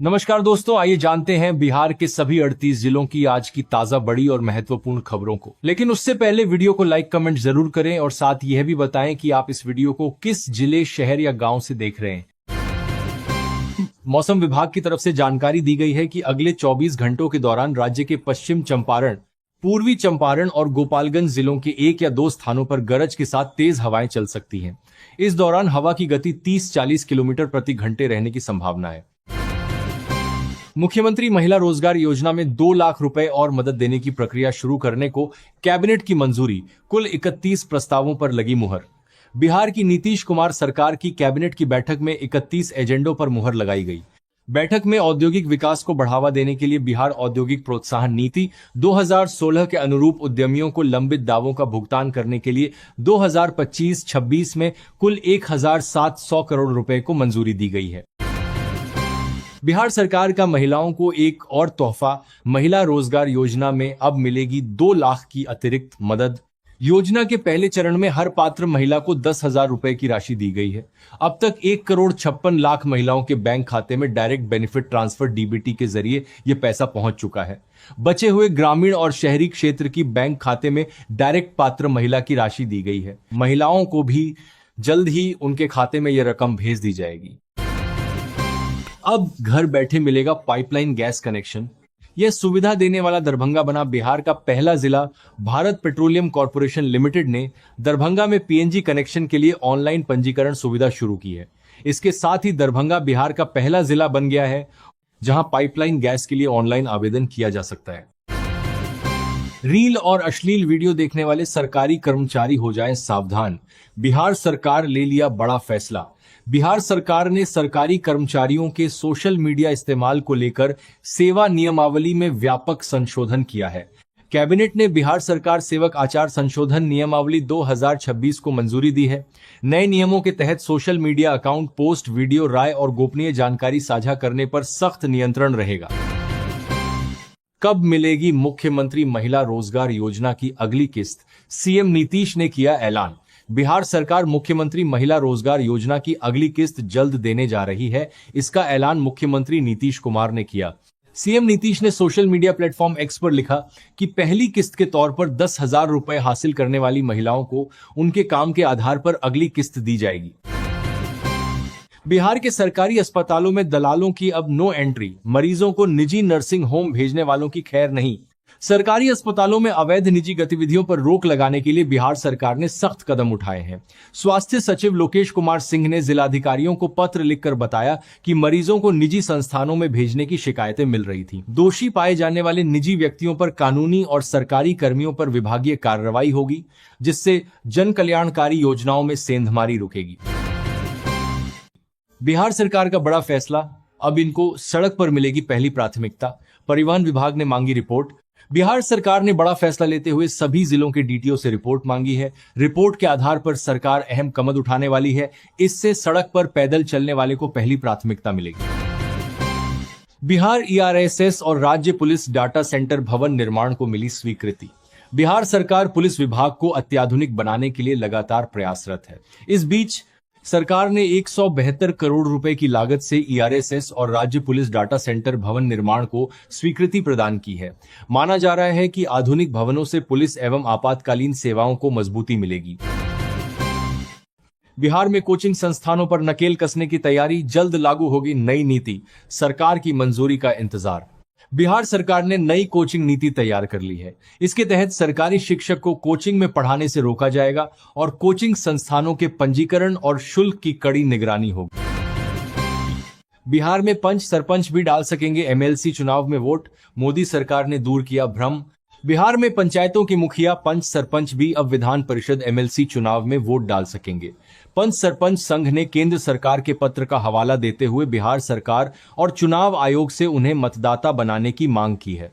नमस्कार दोस्तों, आइए जानते हैं बिहार के सभी 38 जिलों की आज की ताजा बड़ी और महत्वपूर्ण खबरों को। लेकिन उससे पहले वीडियो को लाइक कमेंट जरूर करें और साथ यह भी बताएं कि आप इस वीडियो को किस जिले, शहर या गांव से देख रहे हैं। मौसम विभाग की तरफ से जानकारी दी गई है कि अगले 24 घंटों के दौरान राज्य के पश्चिम चंपारण, पूर्वी चंपारण और गोपालगंज जिलों के 1 या 2 स्थानों पर गरज के साथ तेज हवाएं चल सकती हैं। इस दौरान हवा की गति 30-40 किलोमीटर प्रति घंटे रहने की संभावना है। मुख्यमंत्री महिला रोजगार योजना में 2 लाख रुपए और मदद देने की प्रक्रिया शुरू करने को कैबिनेट की मंजूरी, कुल 31 प्रस्तावों पर लगी मुहर। बिहार की नीतीश कुमार सरकार की कैबिनेट की बैठक में 31 एजेंडों पर मुहर लगाई गई। बैठक में औद्योगिक विकास को बढ़ावा देने के लिए बिहार औद्योगिक प्रोत्साहन नीति 2016 के अनुरूप उद्यमियों को लंबित दावों का भुगतान करने के लिए 2025-26 में कुल 1700 करोड़ रुपए को मंजूरी दी गई है। बिहार सरकार का महिलाओं को एक और तोहफा, महिला रोजगार योजना में अब मिलेगी 2 लाख की अतिरिक्त मदद। योजना के पहले चरण में हर पात्र महिला को 10,000 रुपए की राशि दी गई है। अब तक 1,56,00,000 महिलाओं के बैंक खाते में डायरेक्ट बेनिफिट ट्रांसफर डीबीटी के जरिए यह पैसा पहुंच चुका है। बचे हुए ग्रामीण और शहरी क्षेत्र की बैंक खाते में डायरेक्ट पात्र महिला की राशि दी गई है। महिलाओं को भी जल्द ही उनके खाते में यह रकम भेज दी जाएगी। अब घर बैठे मिलेगा पाइपलाइन गैस कनेक्शन। यह सुविधा देने वाला दरभंगा बना। बिहार का पहला जिला भारत पेट्रोलियम कॉर्पोरेशन लिमिटेड ने दरभंगा में पीएनजी कनेक्शन के लिए ऑनलाइन पंजीकरण सुविधा शुरू की है। इसके साथ ही दरभंगा बिहार का पहला जिला बन गया है जहां पाइपलाइन गैस के लिए ऑनलाइन आवेदन किया जा सकता है। रील और अश्लील वीडियो देखने वाले सरकारी कर्मचारी हो जाएं सावधान। बिहार सरकार ले लिया बड़ा फैसला। बिहार सरकार ने सरकारी कर्मचारियों के सोशल मीडिया इस्तेमाल को लेकर सेवा नियमावली में व्यापक संशोधन किया है। कैबिनेट ने बिहार सरकार सेवक आचार संशोधन नियमावली 2026 को मंजूरी दी है। नए नियमों के तहत social media account, post, video, राय और गोपनीय जानकारी साझा करने पर सख्त नियंत्रण रहेगा। कब मिलेगी मुख्यमंत्री महिला रोजगार योजना की अगली किस्त? सीएम नीतीश ने किया ऐलान। बिहार सरकार मुख्यमंत्री महिला रोजगार योजना की अगली किस्त जल्द देने जा रही है। इसका ऐलान मुख्यमंत्री नीतीश कुमार ने किया। सीएम नीतीश ने सोशल मीडिया प्लेटफॉर्म एक्स पर लिखा कि पहली किस्त के तौर पर 10,000 रुपए हासिल करने वाली महिलाओं को उनके काम के आधार पर अगली किस्त दी जाएगी। बिहार के सरकारी अस्पतालों में दलालों की अब नो एंट्री। मरीजों को निजी नर्सिंग होम भेजने वालों की खैर नहीं। सरकारी अस्पतालों में अवैध निजी गतिविधियों पर रोक लगाने के लिए बिहार सरकार ने सख्त कदम उठाए हैं। स्वास्थ्य सचिव लोकेश कुमार सिंह ने जिलाधिकारियों को पत्र लिखकर बताया कि मरीजों को निजी संस्थानों में भेजने की शिकायतें मिल रही थीं। दोषी पाए जाने वाले निजी व्यक्तियों पर कानूनी और सरकारी कर्मियों पर विभागीय कार्रवाई होगी, जिससे जन कल्याणकारी योजनाओं में सेंधमारी रुकेगी। बिहार सरकार का बड़ा फैसला, अब इनको सड़क पर मिलेगी पहली प्राथमिकता। परिवहन विभाग ने मांगी रिपोर्ट। बिहार सरकार ने बड़ा फैसला लेते हुए सभी जिलों के डीटीओ से रिपोर्ट मांगी है। रिपोर्ट के आधार पर सरकार अहम कदम उठाने वाली है। इससे सड़क पर पैदल चलने वाले को पहली प्राथमिकता मिलेगी। बिहार ईआरएसएस और राज्य पुलिस डाटा सेंटर भवन निर्माण को मिली स्वीकृति। बिहार सरकार पुलिस विभाग को अत्याधुनिक बनाने के लिए लगातार प्रयासरत है। इस बीच सरकार ने 172 करोड़ रुपए की लागत से ईआरएसएस और राज्य पुलिस डाटा सेंटर भवन निर्माण को स्वीकृति प्रदान की है। माना जा रहा है कि आधुनिक भवनों से पुलिस एवं आपातकालीन सेवाओं को मजबूती मिलेगी। बिहार में कोचिंग संस्थानों पर नकेल कसने की तैयारी, जल्द लागू होगी नई नीति। सरकार की मंजूरी का इंतजार। बिहार सरकार ने नई कोचिंग नीति तैयार कर ली है। इसके तहत सरकारी शिक्षक को कोचिंग में पढ़ाने से रोका जाएगा और कोचिंग संस्थानों के पंजीकरण और शुल्क की कड़ी निगरानी होगी। बिहार में पंच सरपंच भी डाल सकेंगे एमएलसी चुनाव में वोट। मोदी सरकार ने दूर किया भ्रम। बिहार में पंचायतों के मुखिया, पंच सरपंच भी अब विधान परिषद एमएलसी चुनाव में वोट डाल सकेंगे। पंच सरपंच संघ ने केंद्र सरकार के पत्र का हवाला देते हुए बिहार सरकार और चुनाव आयोग से उन्हें मतदाता बनाने की मांग की है।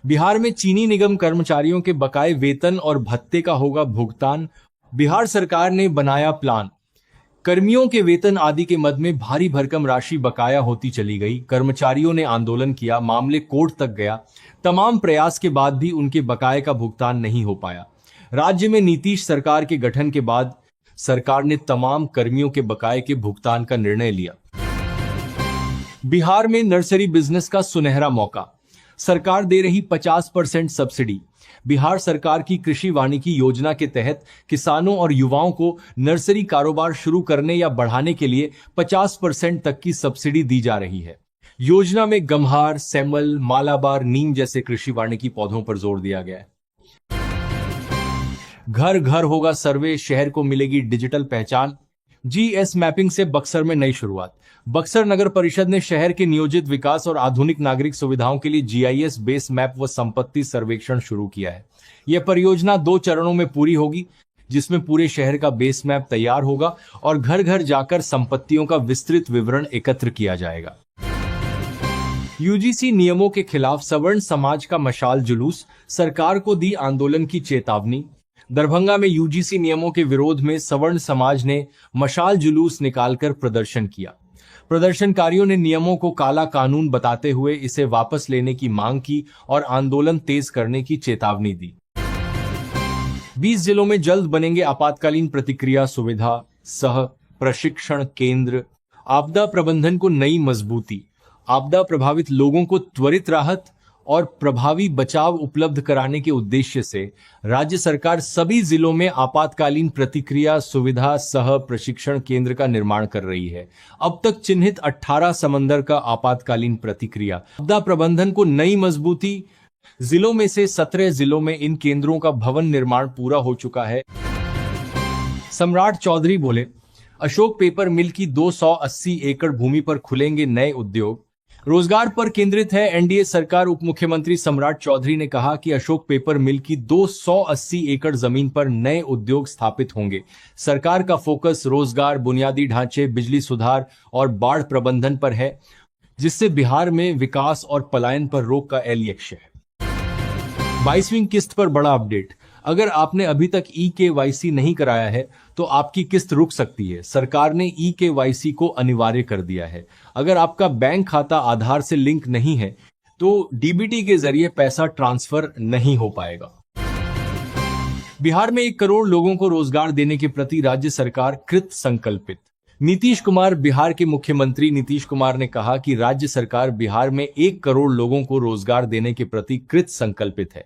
बिहार में चीनी निगम कर्मचारियों के बकाये वेतन और भत्ते का होगा भुगतान। बिहार सरकार ने बनाया प्लान। कर्मियों के वेतन आदि के मद में भारी भरकम राशि बकाया होती चली गई। कर्मचारियों ने आंदोलन किया, मामले कोर्ट तक गया। तमाम प्रयास के बाद भी उनके बकाये का भुगतान नहीं हो पाया। राज्य में नीतीश सरकार के गठन के बाद सरकार ने तमाम कर्मियों के बकाये के भुगतान का निर्णय लिया। बिहार में नर्सरी बिजनेस का सुनहरा मौका, सरकार दे रही 50% सब्सिडी। बिहार सरकार की कृषि वानिकी योजना के तहत किसानों और युवाओं को नर्सरी कारोबार शुरू करने या बढ़ाने के लिए 50% तक की सब्सिडी दी जा रही है। योजना में गम्हार, सेमल, मालाबार, नीम जैसे कृषि वानिकी पौधों पर जोर दिया गया है। घर घर होगा सर्वे, शहर को मिलेगी डिजिटल पहचान। जीएस मैपिंग से बक्सर में नई शुरुआत। बक्सर नगर परिषद ने शहर के नियोजित विकास और आधुनिक नागरिक सुविधाओं के लिए जीआईएस बेस मैप व संपत्ति सर्वेक्षण शुरू किया है। यह परियोजना 2 चरणों में पूरी होगी, जिसमें पूरे शहर का बेस मैप तैयार होगा और घर घर जाकर संपत्तियों का विस्तृत विवरण एकत्र किया जाएगा। यूजीसी नियमों के खिलाफ सवर्ण समाज का मशाल जुलूस, सरकार को दी आंदोलन की चेतावनी। दरभंगा में यूजीसी नियमों के विरोध में सवर्ण समाज ने मशाल जुलूस निकालकर प्रदर्शन किया। प्रदर्शनकारियों ने नियमों को काला कानून बताते हुए इसे वापस लेने की मांग की और आंदोलन तेज करने की चेतावनी दी। 20 जिलों में जल्द बनेंगे आपातकालीन प्रतिक्रिया सुविधा सह प्रशिक्षण केंद्र। आपदा प्रबंधन को नई मजबूती। आपदा प्रभावित लोगों को त्वरित राहत और प्रभावी बचाव उपलब्ध कराने के उद्देश्य से राज्य सरकार सभी जिलों में आपातकालीन प्रतिक्रिया सुविधा सह प्रशिक्षण केंद्र का निर्माण कर रही है। अब तक चिन्हित 18 समंदर का आपातकालीन प्रतिक्रिया आपदा प्रबंधन को नई मजबूती। जिलों में से 17 जिलों में इन केंद्रों का भवन निर्माण पूरा हो चुका है। सम्राट चौधरी बोले, अशोक पेपर मिल की 280 एकड़ भूमि पर खुलेंगे नए उद्योग। रोजगार पर केंद्रित है एनडीए सरकार। उप मुख्यमंत्री सम्राट चौधरी ने कहा कि अशोक पेपर मिल की 280 एकड़ जमीन पर नए उद्योग स्थापित होंगे। सरकार का फोकस रोजगार, बुनियादी ढांचे, बिजली सुधार और बाढ़ प्रबंधन पर है, जिससे बिहार में विकास और पलायन पर रोक का लक्ष्य है। 22वीं किस्त पर बड़ा अपडेट। अगर आपने अभी तक ई-केवाईसी नहीं कराया है तो आपकी किस्त रुक सकती है। सरकार ने ई-केवाईसी को अनिवार्य कर दिया है। अगर आपका बैंक खाता आधार से लिंक नहीं है तो डीबीटी के जरिए पैसा ट्रांसफर नहीं हो पाएगा। बिहार में 1 करोड़ लोगों को रोजगार देने के प्रति राज्य सरकार कृत संकल्पित। नीतीश कुमार। बिहार के मुख्यमंत्री नीतीश कुमार ने कहा कि राज्य सरकार बिहार में 1 करोड़ लोगों को रोजगार देने के प्रति कृत संकल्पित है।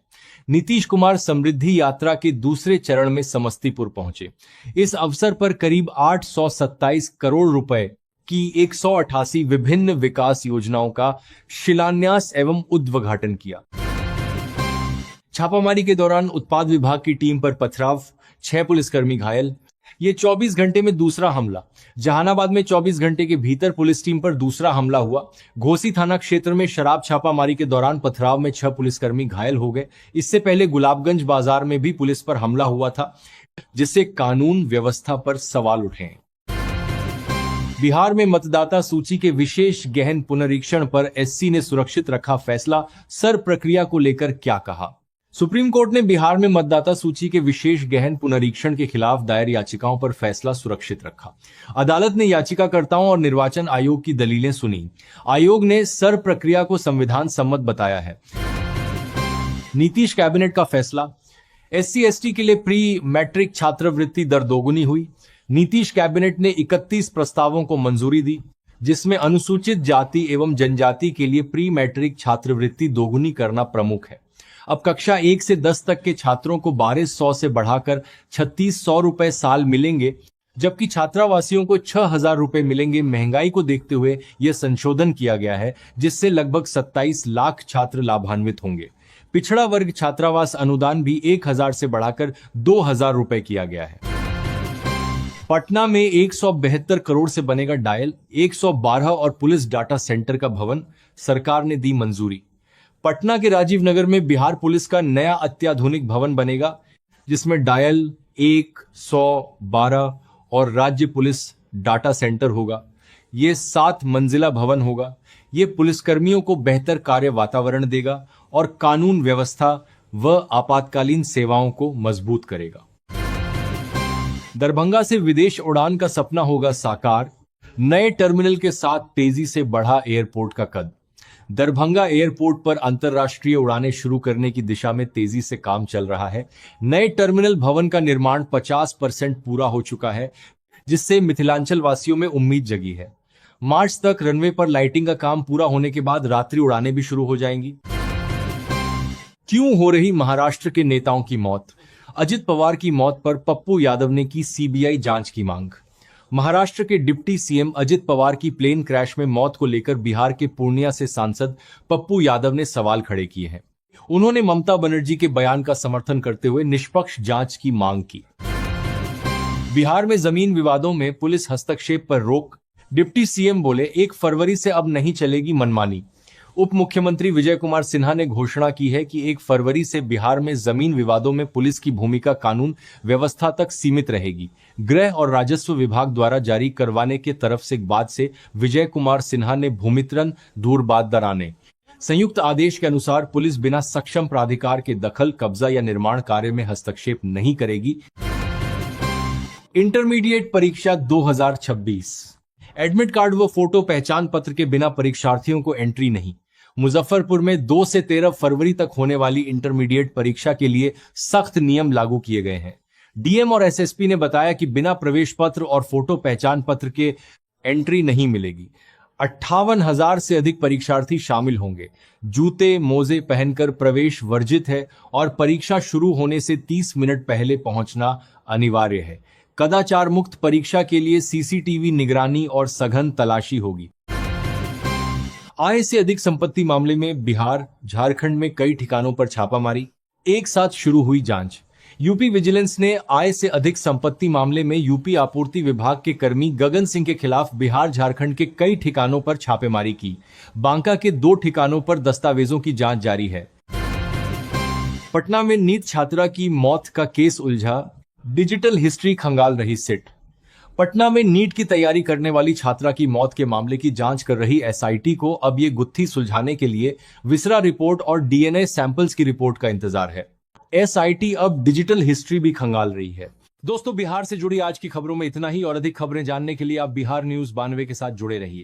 नीतीश कुमार समृद्धि यात्रा के दूसरे चरण में समस्तीपुर पहुंचे। इस अवसर पर करीब 827 करोड़ रुपए की 188 विभिन्न विकास योजनाओं का शिलान्यास एवं उद्घाटन किया। छापामारी के दौरान उत्पाद विभाग की टीम पर पथराव, 6 पुलिसकर्मी घायल। ये 24 घंटे में दूसरा हमला। जहानाबाद में 24 घंटे के भीतर पुलिस टीम पर दूसरा हमला हुआ। घोसी थाना क्षेत्र में शराब छापामारी के दौरान पथराव में 6 पुलिसकर्मी घायल हो गए। इससे पहले गुलाबगंज बाजार में भी पुलिस पर हमला हुआ था, जिससे कानून व्यवस्था पर सवाल उठे। बिहार में मतदाता सूची के विशेष गहन पुनरीक्षण पर एससी ने सुरक्षित रखा फैसला। सर प्रक्रिया को लेकर क्या कहा? सुप्रीम कोर्ट ने बिहार में मतदाता सूची के विशेष गहन पुनरीक्षण के खिलाफ दायर याचिकाओं पर फैसला सुरक्षित रखा। अदालत ने याचिकाकर्ताओं और निर्वाचन आयोग की दलीलें सुनी। आयोग ने सर प्रक्रिया को संविधान सम्मत बताया है। नीतीश कैबिनेट का फैसला। SC/ST के लिए प्री मैट्रिक छात्रवृत्ति दर दोगुनी हुई। नीतीश कैबिनेट ने 31 प्रस्तावों को मंजूरी दी, जिसमें अनुसूचित जाति एवं जनजाति के लिए प्री मैट्रिक छात्रवृत्ति दोगुनी करना प्रमुख है। अब कक्षा 1 से 10 तक के छात्रों को 1200 से बढ़ाकर 3600 रुपए साल मिलेंगे, जबकि छात्रावासियों को 6000 रुपए मिलेंगे। महंगाई को देखते हुए यह संशोधन किया गया है, जिससे लगभग 27 लाख छात्र लाभान्वित होंगे। पिछड़ा वर्ग छात्रावास अनुदान भी 1000 से बढ़ाकर 2000 रुपए किया गया है। पटना में 172 करोड़ से बनेगा डायल 112 और पुलिस डाटा सेंटर का भवन, सरकार ने दी मंजूरी। पटना के राजीव नगर में बिहार पुलिस का नया अत्याधुनिक भवन बनेगा, जिसमें डायल 112 और राज्य पुलिस डाटा सेंटर होगा। ये 7 मंजिला भवन होगा। ये पुलिसकर्मियों को बेहतर कार्य वातावरण देगा और कानून व्यवस्था व आपातकालीन सेवाओं को मजबूत करेगा। दरभंगा से विदेश उड़ान का सपना होगा साकार। नए टर्मिनल के साथ तेजी से बढ़ा एयरपोर्ट का कद। दरभंगा एयरपोर्ट पर अंतर्राष्ट्रीय उड़ानें शुरू करने की दिशा में तेजी से काम चल रहा है। नए टर्मिनल भवन का निर्माण 50% पूरा हो चुका है, जिससे मिथिलांचल वासियों में उम्मीद जगी है। मार्च तक रनवे पर लाइटिंग का काम पूरा होने के बाद रात्रि उड़ानें भी शुरू हो जाएंगी। क्यों हो रही महाराष्ट्र के नेताओं की मौत? अजित पवार की मौत पर पप्पू यादव ने की सीबीआई जांच की मांग। महाराष्ट्र के डिप्टी सीएम अजित पवार की प्लेन क्रैश में मौत को लेकर बिहार के पूर्णिया से सांसद पप्पू यादव ने सवाल खड़े किए हैं। उन्होंने ममता बनर्जी के बयान का समर्थन करते हुए निष्पक्ष जांच की मांग की। बिहार में जमीन विवादों में पुलिस हस्तक्षेप पर रोक। डिप्टी सीएम बोले 1 फरवरी से अब नहीं चलेगी मनमानी। उप मुख्यमंत्री विजय कुमार सिन्हा ने घोषणा की है कि 1 फरवरी से बिहार में जमीन विवादों में पुलिस की भूमिका कानून व्यवस्था तक सीमित रहेगी। गृह और राजस्व विभाग द्वारा जारी करवाने के तरफ से बाद से विजय कुमार सिन्हा ने भूमित्रन दूरबाद दराने संयुक्त आदेश के अनुसार पुलिस बिना सक्षम प्राधिकार के दखल, कब्जा या निर्माण कार्य में हस्तक्षेप नहीं करेगी। इंटरमीडिएट परीक्षा 2026 एडमिट कार्ड व फोटो पहचान पत्र के बिना परीक्षार्थियों को एंट्री नहीं। मुजफ्फरपुर में 2 से 13 फरवरी तक होने वाली इंटरमीडिएट परीक्षा के लिए सख्त नियम लागू किए गए हैं। डीएम और एसएसपी ने बताया कि बिना प्रवेश पत्र और फोटो पहचान पत्र के एंट्री नहीं मिलेगी। 58,000 से अधिक परीक्षार्थी शामिल होंगे। जूते मोजे पहनकर प्रवेश वर्जित है और परीक्षा शुरू होने से 30 मिनट पहले पहुंचना अनिवार्य है। कदाचार मुक्त परीक्षा के लिए सीसीटीवी निगरानी और सघन तलाशी होगी। आय से अधिक संपत्ति मामले में बिहार, झारखंड में कई ठिकानों पर छापामारी। एक साथ शुरू हुई जांच। यूपी विजिलेंस ने आय से अधिक संपत्ति मामले में यूपी आपूर्ति विभाग के कर्मी गगन सिंह के खिलाफ बिहार, झारखंड के कई ठिकानों पर छापेमारी की। बांका के 2 ठिकानों पर दस्तावेजों की जांच जारी है। पटना में नीट छात्रा की मौत का केस उलझा। डिजिटल हिस्ट्री खंगाल रही सिट। पटना में नीट की तैयारी करने वाली छात्रा की मौत के मामले की जांच कर रही एसआईटी को अब ये गुत्थी सुलझाने के लिए विसरा रिपोर्ट और डीएनए सैंपल्स की रिपोर्ट का इंतजार है। एसआईटी अब डिजिटल हिस्ट्री भी खंगाल रही है। दोस्तों, बिहार से जुड़ी आज की खबरों में इतना ही और अधिक खबरें जानने के लिए आप बिहार न्यूज़ 92 के साथ जुड़े रहिए।